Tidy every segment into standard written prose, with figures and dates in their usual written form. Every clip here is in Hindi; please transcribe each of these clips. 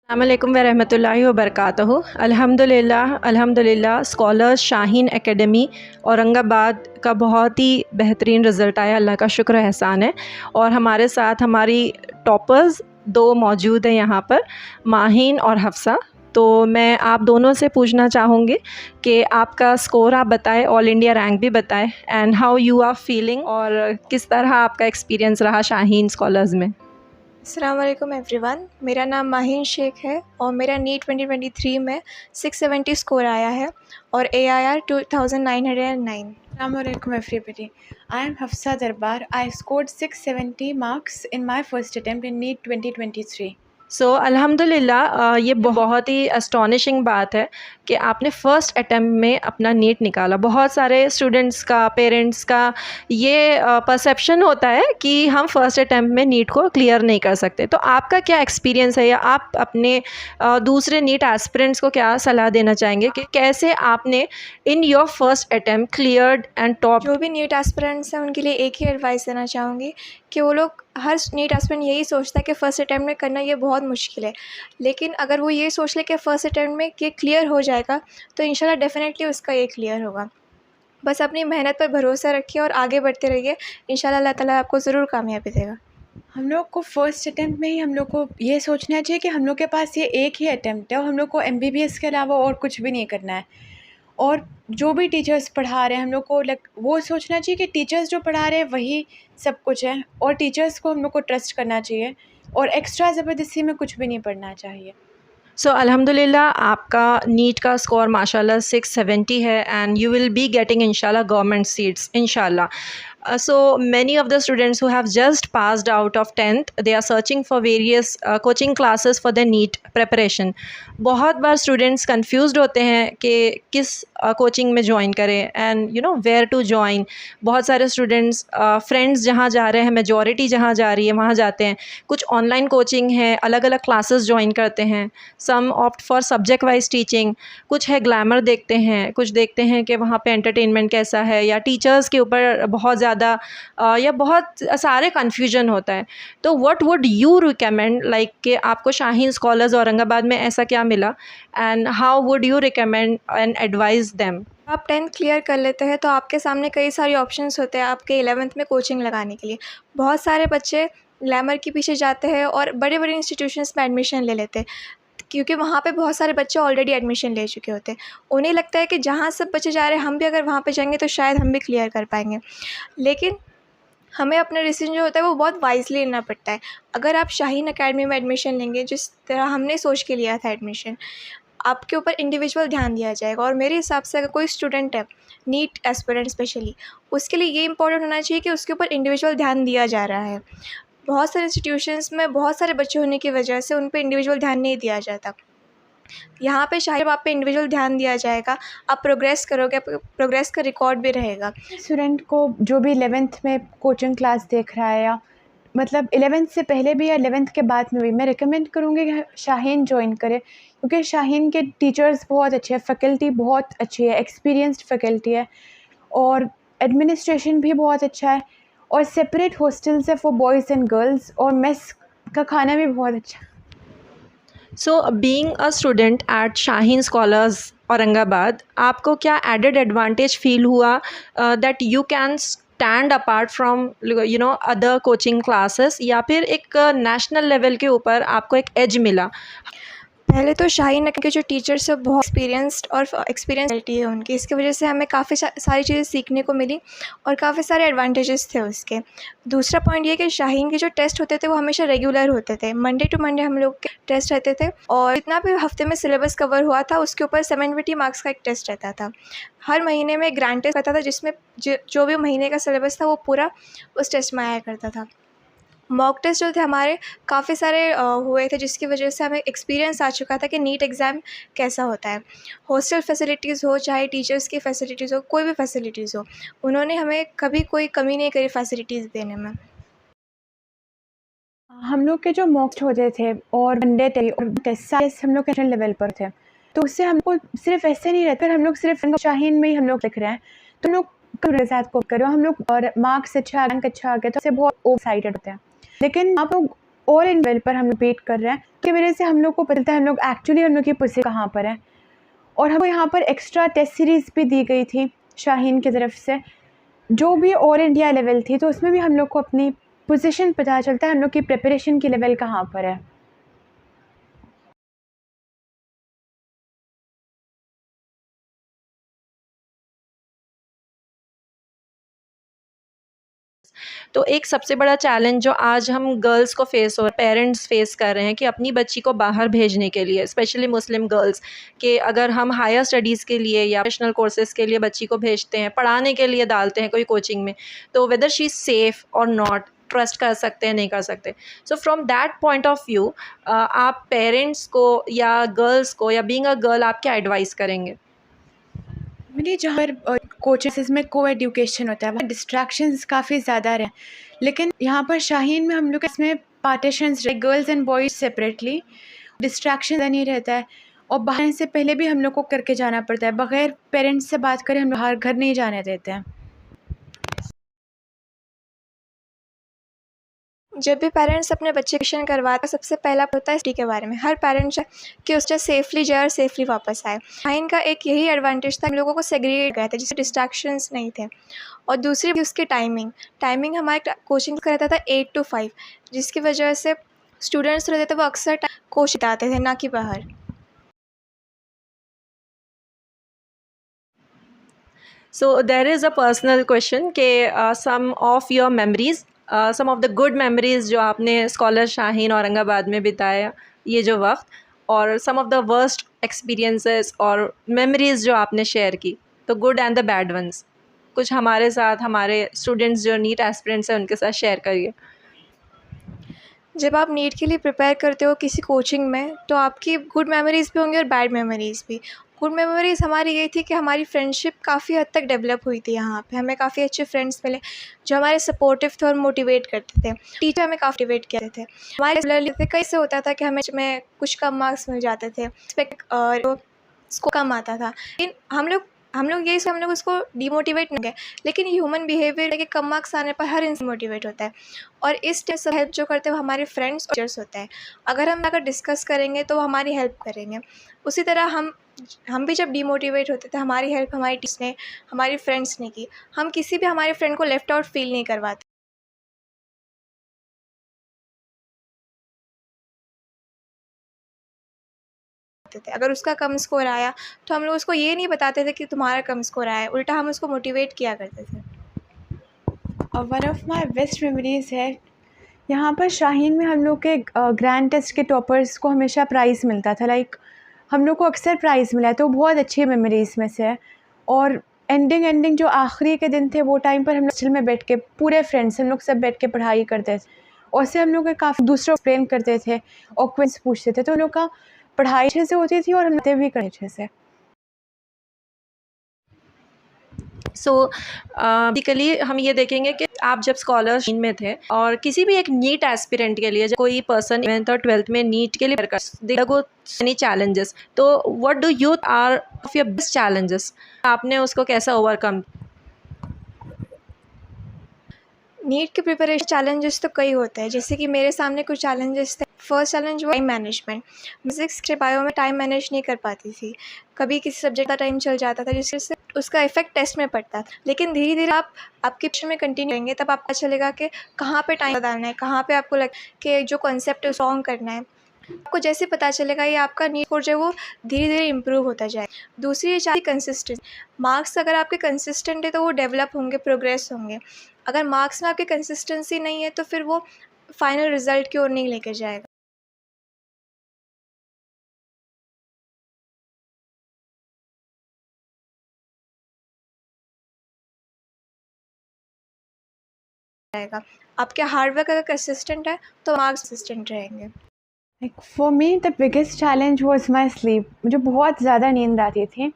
अस्सलामुअलैकुम वरहमतुल्लाहि वबरकातुहू। अल्हम्दुलिल्लाह अल्हम्दुलिल्लाह स्कॉलर्स शाहीन एकेडमी औरंगाबाद का बहुत ही बेहतरीन रिज़ल्ट आया, अल्लाह का शुक्र एहसान है। और हमारे साथ हमारी टॉपर्स दो मौजूद हैं यहाँ पर, माहीन और हफ्सा। तो मैं आप दोनों से पूछना चाहूँगी कि आपका स्कोर आप बताएं, ऑल इंडिया रैंक भी बताएं, and how you are feeling, और किस तरह आपका एक्सपीरियंस रहा शाहीन स्कॉलर्स में। अस्सलाम वालेकुम एवरीवन, मेरा नाम माहीन शेख है और मेरा नीट 2023 में 670 स्कोर आया है और AIR 2909। Assalamualaikum everybody. I am Hafsa Darbar. I scored 670 marks in my first attempt in NEET 2023. सो अल्हम्दुलिल्लाह ये बहुत ही अस्टॉनिशिंग बात है कि आपने फ़र्स्ट अटैम्प्ट में अपना नीट निकाला। बहुत सारे स्टूडेंट्स का, पेरेंट्स का ये परसेप्शन होता है कि हम फ़र्स्ट अटैम्प्ट में नीट को क्लियर नहीं कर सकते। तो आपका क्या एक्सपीरियंस है, या आप अपने दूसरे नीट एस्पिरेंट्स को क्या सलाह देना चाहेंगे कि कैसे आपने in your first attempt cleared and top. जो भी नीट एस्पिरेंट्स हैं उनके लिए एक ही एडवाइस देना चाहूँगी कि वो लोग, हर नीट एस्पिरेंट यही सोचता है कि फ़र्स्ट अटैम्प्ट में करना ये बहुत मुश्किल है, लेकिन अगर वो ये सोच ले कि फ़र्स्ट अटैम्प्ट में ये क्लियर हो जाएगा तो इंशाल्लाह डेफिनेटली उसका ये क्लियर होगा। बस अपनी मेहनत पर भरोसा रखिए और आगे बढ़ते रहिए, इंशाल्लाह अल्लाह ताला आपको ज़रूर कामयाबी देगा। हम लोग को फर्स्ट अटैम्प्ट में ही हम लोग को ये सोचना चाहिए कि हम लोग के पास ये एक ही अटैम्प्ट है और हम लोग को MBBS के अलावा और कुछ भी नहीं करना है। और जो भी टीचर्स पढ़ा रहे हैं हम लोग को वो सोचना चाहिए कि टीचर्स जो पढ़ा रहे हैं वही सब कुछ है, और टीचर्स को हम लोग को ट्रस्ट करना चाहिए और एक्स्ट्रा ज़बरदस्ती में कुछ भी नहीं पढ़ना चाहिए। सो अल्हम्दुलिल्लाह आपका नीट का स्कोर माशाल्लाह 670 है, and you will be getting इंशाल्लाह गवर्नमेंट सीट्स इंशाल्लाह. So many of the students who have just passed out of 10th, they are searching for various coaching classes for their NEET preparation. बहुत बार स्टूडेंट्स कंफ्यूज्ड होते हैं कि किस कोचिंग में ज्वाइन करें, and you know where to join. बहुत सारे स्टूडेंट्स फ्रेंड्स जहाँ जा रहे हैं, मेजॉरिटी जहाँ जा रही है वहाँ जाते हैं। कुछ ऑनलाइन कोचिंग है, अलग अलग क्लासेस ज्वाइन करते हैं। Some opt for subject wise teaching, कुछ है ग्लैमर देखते हैं, कुछ देखते हैं कि वहाँ पे एंटरटेनमेंट कैसा है, या टीचर्स के ऊपर बहुत ज़्यादा या बहुत सारे कन्फ्यूजन होता है। तो what would you recommend, like कि आपको शाहीन स्कॉलर्स औरंगाबाद में ऐसा क्या मिला, and how would you recommend and advise them. आप 10th क्लियर कर लेते हैं तो आपके सामने कई सारे ऑप्शंस होते हैं आपके 11th में कोचिंग लगाने के लिए। बहुत सारे बच्चे ग्लैमर के पीछे जाते हैं और बड़े बड़े इंस्टीट्यूशंस में एडमिशन ले लेते हैं, क्योंकि वहाँ पे बहुत सारे बच्चे ऑलरेडी एडमिशन ले चुके होते हैं। उन्हें लगता है कि जहाँ सब बच्चे जा रहे हैं, हम भी अगर वहाँ पे जाएंगे तो शायद हम भी क्लियर कर पाएंगे। लेकिन हमें अपना डिसीजन जो होता है वो बहुत वाइजली लेना पड़ता है। अगर आप शाहीन एकेडमी में एडमिशन लेंगे, जिस तरह हमने सोच के लिया था एडमिशन, आपके ऊपर इंडिविजुअल ध्यान दिया जाएगा। और मेरे हिसाब से अगर कोई स्टूडेंट है, नीट एस्पिरेंट स्पेशली, उसके लिए ये इंपॉर्टेंट होना चाहिए कि उसके ऊपर इंडिविजुअल ध्यान दिया जा रहा है। बहुत सारे इंस्टीट्यूशंस में बहुत सारे बच्चे होने की वजह से उन पे इंडिविजुअल ध्यान नहीं दिया जाता। यहाँ पे शायद आप पे इंडिविजुअल ध्यान दिया जाएगा, आप प्रोग्रेस करोगे, आप प्रोग्रेस का रिकॉर्ड भी रहेगा। स्टूडेंट को जो भी 11th में कोचिंग क्लास देख रहा है, या मतलब 11th से पहले भी या 11th के बाद में भी, मैं रिकमेंड करूँगी कि शाहीन ज्वाइन करे, क्योंकि शाहीन के टीचर्स बहुत अच्छे हैं, फैकल्टी बहुत अच्छी है, एक्सपीरियंस्ड फैकल्टी है, और एडमिनिस्ट्रेशन भी बहुत अच्छा है, और सेपरेट हॉस्टल्स है फॉर बॉयज़ एंड गर्ल्स, और मेस का खाना भी बहुत अच्छा है। So being a student at Shaheen scholars Aurangabad, आपको क्या एडेड एडवांटेज फील हुआ that you can stand apart from you know other coaching classes, या फिर एक नेशनल लेवल के ऊपर आपको एक एज मिला। पहले तो शाहीन के जो टीचर्स हैं बहुत एक्सपीरियंस्ड और एक्सपीरियंसलिटी है उनकी, इसकी वजह से हमें काफ़ी सारी चीज़ें सीखने को मिली और काफ़ी सारे एडवांटेजेस थे उसके। दूसरा पॉइंट ये कि शाहीन के जो टेस्ट होते थे वो हमेशा रेगुलर होते थे, मंडे टू मंडे हम लोग के टेस्ट रहते थे, और जितना भी हफ्ते में सिलेबस कवर हुआ था उसके ऊपर 720 मार्क्स का एक टेस्ट रहता था। हर महीने में ग्रांड टेस्ट रहता था, जिसमें जो भी महीने का सिलेबस था वो पूरा उस टेस्ट में आया करता था। मॉक टेस्ट जो थे हमारे काफ़ी सारे हुए थे, जिसकी वजह से हमें एक्सपीरियंस आ चुका था कि नीट एग्ज़ाम कैसा होता है। हॉस्टल फैसिलिटीज़ हो, चाहे टीचर्स की फ़ैसिलिटीज़ हो, कोई भी फैसिलिटीज़ हो, उन्होंने हमें कभी कोई कमी नहीं करी फैसिलिटीज़ देने में। हम लोग के जो मॉक्स होते थे और वनडे थे और टेस्ट सारे हम लोग नेशनल लेवल पर थे, तो उससे हमको सिर्फ ऐसे नहीं रहता, हम लोग सिर्फ शाहीन में ही हम लोग लिख रहे हैं, तो हम लोग के साथ को करो, हम लोग और मार्क्स अच्छा, रैंक अच्छा आ गया तो उससे बहुत ओवर एक्साइटेड होते हैं। लेकिन आप लोग और इन लेवल पर हम रिपीट कर रहे हैं, तो वजह से हम लोग को पता है हम लोग एक्चुअली हम लोग की पोजीशन कहाँ पर है। और हमको यहाँ पर एक्स्ट्रा टेस्ट सीरीज़ भी दी गई थी शाहीन की तरफ से, जो भी ऑल इंडिया लेवल थी, तो उसमें भी हम लोग को अपनी पोजीशन पता चलता है हम लोग की प्रिपरेशन की लेवल कहाँ पर है। तो एक सबसे बड़ा चैलेंज जो आज हम गर्ल्स को फेस और पेरेंट्स फेस कर रहे हैं कि अपनी बच्ची को बाहर भेजने के लिए, स्पेशली मुस्लिम गर्ल्स, कि अगर हम हायर स्टडीज़ के लिए या प्रोफेशनल कोर्सेज़ के लिए बच्ची को भेजते हैं, पढ़ाने के लिए डालते हैं कोई कोचिंग में, तो वेदर शी इज़ सेफ़ और नॉट, ट्रस्ट कर सकते हैं नहीं कर सकते। So from that point of view आप पेरेंट्स को या गर्ल्स को या बीइंग अ गर्ल आप क्या एडवाइस करेंगे? मेरी जहाँ पर कोचिंग में को एजुकेशन होता है वहाँ डिस्ट्रैक्शंस काफ़ी ज़्यादा रहे, लेकिन यहाँ पर शाहीन में हम लोग इसमें पार्टीशंस रहे, girls and boys separately, distraction नहीं रहता है। और बाहर से पहले भी हम लोग को करके जाना पड़ता है, बग़ैर पेरेंट्स से बात करें हम बाहर घर नहीं जाने देते हैं। जब भी पेरेंट्स अपने बच्चे का एडमिशन करवाते हैं, सबसे पहला होता है स्टडी के बारे में। हर पेरेंट्स चाहे कि उससे सेफ़ली जाए और सेफ़ली वापस आए। शाहीन का एक यही एडवांटेज था, हम लोगों को सेग्रीगेट गए थे जिससे डिस्ट्रैक्शंस नहीं थे। और दूसरी उसकी टाइमिंग हमारे कोचिंग का रहता था 8 to 5, जिसकी वजह से स्टूडेंट्स रहते थे वो अक्सर कोचिंग आते थे, ना कि बाहर। So there is a personal question कि some of your memories, some of the good memories जो आपने स्कॉलर शाहीन औरंगाबाद में बिताया ये जो वक्त, और some of the worst experiences और memories जो आपने शेयर की, तो good and the bad ones, कुछ हमारे साथ, हमारे स्टूडेंट्स जो नीट एस्पिरेंट्स हैं उनके साथ शेयर करिए। जब आप नीट के लिए प्रिपेयर करते हो किसी कोचिंग में, तो आपकी गुड मेमोरीज़ भी होंगी और बैड मेमोरीज़ भी। गुड मेमोरीज़ हमारी ये थी कि हमारी फ्रेंडशिप काफ़ी हद तक डेवलप हुई थी यहाँ पे। हमें काफ़ी अच्छे फ्रेंड्स मिले जो हमारे सपोर्टिव थे और मोटिवेट करते थे। टीचर हमें काफ़ी मोटिवेट करते थे। हमारे रेगुलरली कई से होता था कि हमें कुछ कम मार्क्स मिल जाते थे, और स्कोर कम आता था, लेकिन हम लोग उसको डिमोटिवेट नहीं गए। लेकिन ह्यूमन बिहेवियर है कि कम मार्क्स आने पर हर इंसान मोटिवेट होता है, और इस टाइप से हेल्प जो करते हैं वो हमारे फ्रेंड्स और टीचर्स होते हैं। अगर हम अगर डिस्कस करेंगे तो वो हमारी हेल्प करेंगे। उसी तरह हम भी जब डिमोटिवेट होते थे, हमारी हेल्प हमारी टीचर ने, हमारी फ्रेंड्स ने की। हम किसी भी हमारे फ्रेंड को लेफ्ट आउट फील नहीं करवाते थे। अगर उसका कम स्कोर आया तो हम लोग उसको ये नहीं बताते थे कि तुम्हारा कम स्कोर आया है, उल्टा हम उसको मोटिवेट किया करते थे। और one of my best memories है यहाँ पर शाहीन में हम लोग के ग्रैंड टेस्ट के टॉपर्स को हमेशा प्राइज़ मिलता था, लाइक हम लोग को अक्सर प्राइज़ मिला है, तो बहुत अच्छी मेमोरीज़ में से है। और एंडिंग जो आखिरी के दिन थे वो टाइम पर हम लोग हॉस्टल में बैठ के पूरे फ्रेंड्स हम लोग सब बैठ के पढ़ाई करते थे, और उससे हम लोग काफ़ी दूसरों को एक्सप्लेन करते थे और क्वेश्चंस पूछते थे, तो उन लोग का पढ़ाई अच्छे से होती थी और हम लोग भी करते अच्छे से। सो बेसिकली हम ये देखेंगे कि आप जब स्कॉलर में थे और किसी भी एक नीट एस्पिरेंट के लिए, जब कोई पर्सन 11th और 12th में नीट के लिए एनी चैलेंजेस, तो what do you are of your best challenges, आपने उसको कैसा ओवरकम? नीट के प्रिपरेशन चैलेंजेस तो कई होते हैं, जैसे कि मेरे सामने कुछ चैलेंजेस थे। फर्स्ट चैलेंज वो टाइम मैनेजमेंट। फिजिक्स के बायो में टाइम मैनेज नहीं कर पाती थी, कभी किसी सब्जेक्ट का टाइम चल जाता था जिससे उसका इफेक्ट टेस्ट में पड़ता था। लेकिन धीरे धीरे आप आपके ऑप्शन में कंटिन्यू करेंगे तब आपको चलेगा कि कहाँ पे टाइम डालना है, कहाँ पे आपको कि जो कॉन्सेप्ट है सॉन्ग करना है। आपको जैसे पता चलेगा ये आपका नीट स्कोर जो है वो धीरे धीरे इम्प्रूव होता जाए। दूसरी ये चाहिए कंसिस्टेंट। मार्क्स अगर आपके कंसिस्टेंट है तो वो डेवलप होंगे, प्रोग्रेस होंगे। अगर मार्क्स में आपकी कंसिस्टेंसी नहीं है तो फिर वो फाइनल रिजल्ट की ओर नहीं लेकर जाएगा। आपके हार्डवर्क अगर कंसिस्टेंट है तो मार्क्स कंसिस्टेंट रहेंगे। Like for me the biggest challenge was my sleep. मुझे बहुत ज़्यादा नींद आती थी,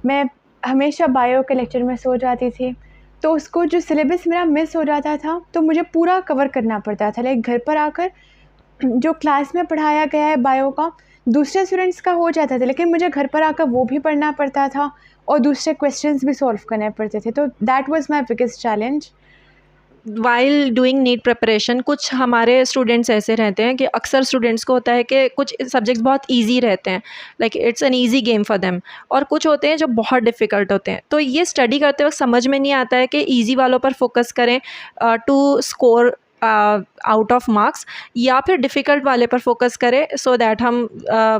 मैं हमेशा बायो के लेक्चर में सो जाती थी, तो उसको जो सिलेबस मेरा मिस हो जाता था तो मुझे पूरा कवर करना पड़ता था। लाइक घर पर आकर जो क्लास में पढ़ाया गया है बायो का दूसरे स्टूडेंट्स का हो जाता था, लेकिन मुझे घर पर आकर वो भी पढ़ना पड़ता था और दूसरे क्वेश्चंस भी सॉल्व करने पड़ते थे, तो that was my biggest challenge. While doing NEET preparation कुछ हमारे स्टूडेंट्स ऐसे रहते हैं कि अक्सर स्टूडेंट्स को होता है कि कुछ सब्जेक्ट्स बहुत इजी रहते हैं, like it's an easy game for them, और कुछ होते हैं जो बहुत डिफ़िकल्ट होते हैं। तो ये स्टडी करते वक्त समझ में नहीं आता है कि इजी वालों पर फोकस करें to score out of marks, या फिर डिफ़िकल्ट वाले पर फोकस करें सो दैट हम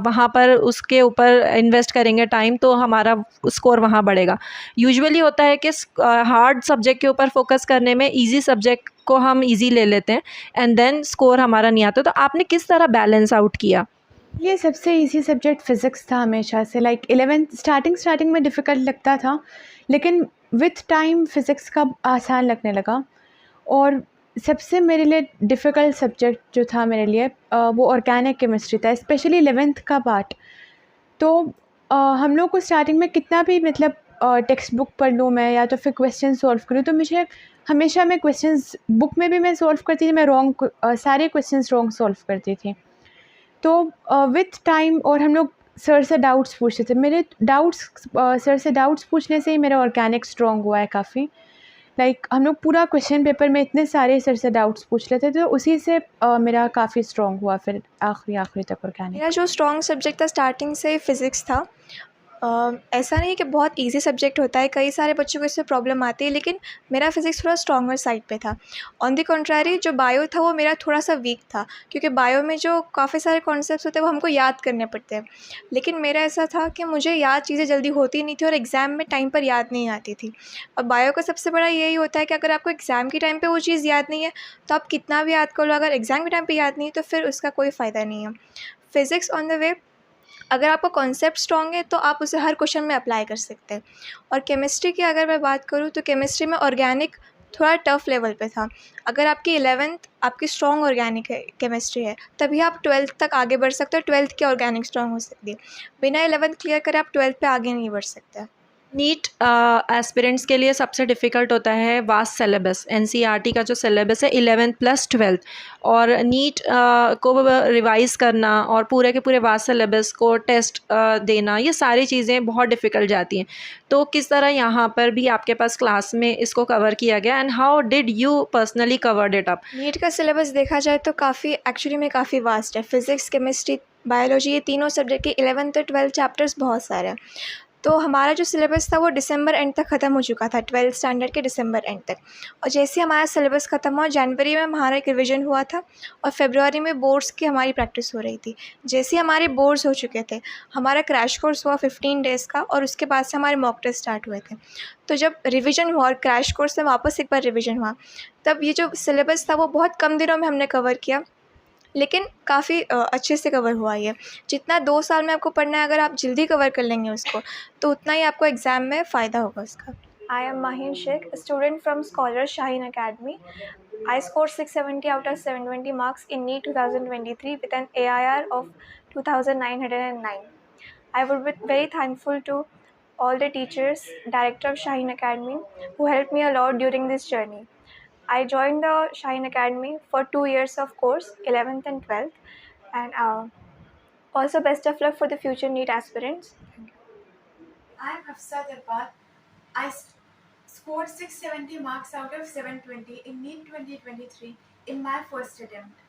वहाँ पर उसके ऊपर इन्वेस्ट करेंगे टाइम तो हमारा स्कोर वहाँ बढ़ेगा। यूजुअली होता है कि हार्ड सब्जेक्ट के ऊपर फोकस करने में इजी सब्जेक्ट को हम इजी ले लेते हैं एंड देन स्कोर हमारा नहीं आता। तो आपने किस तरह बैलेंस आउट किया? ये सबसे इजी सब्जेक्ट फ़िज़िक्स था हमेशा से, लाइक 11th स्टार्टिंग में डिफ़िकल्ट लगता था, लेकिन विथ टाइम फ़िज़िक्स का आसान लगने लगा। और सबसे मेरे लिए डिफ़िकल्ट सब्जेक्ट जो था मेरे लिए वो ऑर्गेनिक केमिस्ट्री था, स्पेशली 11th का पार्ट। तो हम लोग को स्टार्टिंग में कितना भी मतलब टेक्स्ट बुक पढ़ लूँ मैं या तो फिर क्वेश्चन सॉल्व करूँ, तो मुझे हमेशा मैं क्वेश्चंस बुक में भी मैं सॉल्व करती थी, मैं सारे क्वेश्चंस रॉन्ग सॉल्व करती थी। तो विथ टाइम और हम लोग सर से डाउट्स पूछते थे, मेरे डाउट्स सर से डाउट्स पूछने से ही मेरा ऑर्गेनिक स्ट्रॉन्ग हुआ है काफ़ी। लाइक हम लोग पूरा क्वेश्चन पेपर में इतने सारे सर से डाउट्स पूछ लेते थे, तो उसी से मेरा काफ़ी स्ट्रॉन्ग हुआ फिर आखिरी तक ऑर्गेनिक। मेरा जो स्ट्रॉन्ग सब्जेक्ट था स्टार्टिंग से फ़िज़िक्स था। ऐसा नहीं है कि बहुत इजी सब्जेक्ट होता है, कई सारे बच्चों को इससे प्रॉब्लम आती है, लेकिन मेरा फ़िज़िक्स थोड़ा स्ट्रॉन्गर साइड पे था। ऑन द कंट्रारी जो बायो था वो मेरा थोड़ा सा वीक था, क्योंकि बायो में जो काफ़ी सारे कॉन्सेप्ट्स होते हैं वो हमको याद करने पड़ते हैं। लेकिन मेरा ऐसा था कि मुझे याद चीज़ें जल्दी होती नहीं थी और एग्ज़ाम में टाइम पर याद नहीं आती थी। अब बायो का सबसे बड़ा यही होता है कि अगर आपको एग्ज़ाम के टाइम पे वो चीज़ याद नहीं है तो आप कितना भी याद कर लो, अगर एग्ज़ाम के टाइम पे याद नहीं है तो फिर उसका कोई फ़ायदा नहीं है। फ़िज़िक्स ऑन द वे, अगर आपका कॉन्सेप्ट स्ट्रॉन्ग है तो आप उसे हर क्वेश्चन में अप्लाई कर सकते हैं। और केमिस्ट्री की अगर मैं बात करूँ तो केमिस्ट्री में ऑर्गेनिक थोड़ा टफ लेवल पे था। अगर आपकी 11th आपकी स्ट्रॉन्ग ऑर्गेनिक है केमिस्ट्री है, तभी आप 12th तक आगे बढ़ सकते हो, 12th की ऑर्गेनिक स्ट्रॉन्ग हो सकती है। बिना 11th क्लियर करे आप 12th पे आगे नहीं बढ़ सकते। नीट एस्पिरेंट्स के लिए सबसे डिफ़िकल्ट होता है वास्ट सिलेबस, एनसीईआरटी का जो सिलेबस है 11th प्लस 12th, और नीट को रिवाइज़ करना और पूरे के पूरे वास्ट सिलेबस को टेस्ट देना, ये सारी चीज़ें बहुत डिफ़िकल्ट जाती हैं। तो किस तरह यहाँ पर भी आपके पास क्लास में इसको कवर किया गया and how did you personally covered it up? NEET का सिलेबस देखा जाए तो काफ़ी एक्चुअली में काफ़ी वास्ट है। फ़िज़िक्स, केमिस्ट्री, बायोलॉजी, ये तीनों सब्जेक्ट के 11th और 12th चैप्टर्स बहुत सारे हैं। तो हमारा जो सिलेबस था वो दिसंबर एंड तक ख़त्म हो चुका था, 12th स्टैंडर्ड के दिसंबर एंड तक। और जैसे ही हमारा सिलेबस ख़त्म हुआ, जनवरी में हमारा एक रिवीजन हुआ था और फरवरी में बोर्ड्स की हमारी प्रैक्टिस हो रही थी। जैसे ही हमारे बोर्ड्स हो चुके थे, हमारा क्रैश कोर्स हुआ 15 डेज़ का, और उसके बाद से हमारे मॉक टेस्ट स्टार्ट हुए थे। तो जब रिवीजन हुआ और क्रैश कोर्स से वापस एक बार रिवीजन हुआ, तब ये जो सिलेबस था वो बहुत कम दिनों में हमने कवर किया, लेकिन काफ़ी अच्छे से कवर हुआ ये। जितना 2 साल में आपको पढ़ना है, अगर आप जल्दी कवर कर लेंगे उसको, तो उतना ही आपको एग्ज़ाम में फ़ायदा होगा उसका। I am Mahin Shaikh, student from Scholar Shaheen Academy. I scored 670 out of 720 marks in NEET 2023 with an AIR of 2909. I would be very thankful to all the teachers, director of Shaheen Academy, who helped me a lot during this journey. I joined the Shaheen Academy for 2 years of course, 11th and 12th, and also best of luck for the future NEET aspirants. I am Hafsa Darbar. I scored 670 marks out of 720 in NEET 2023 in my first attempt.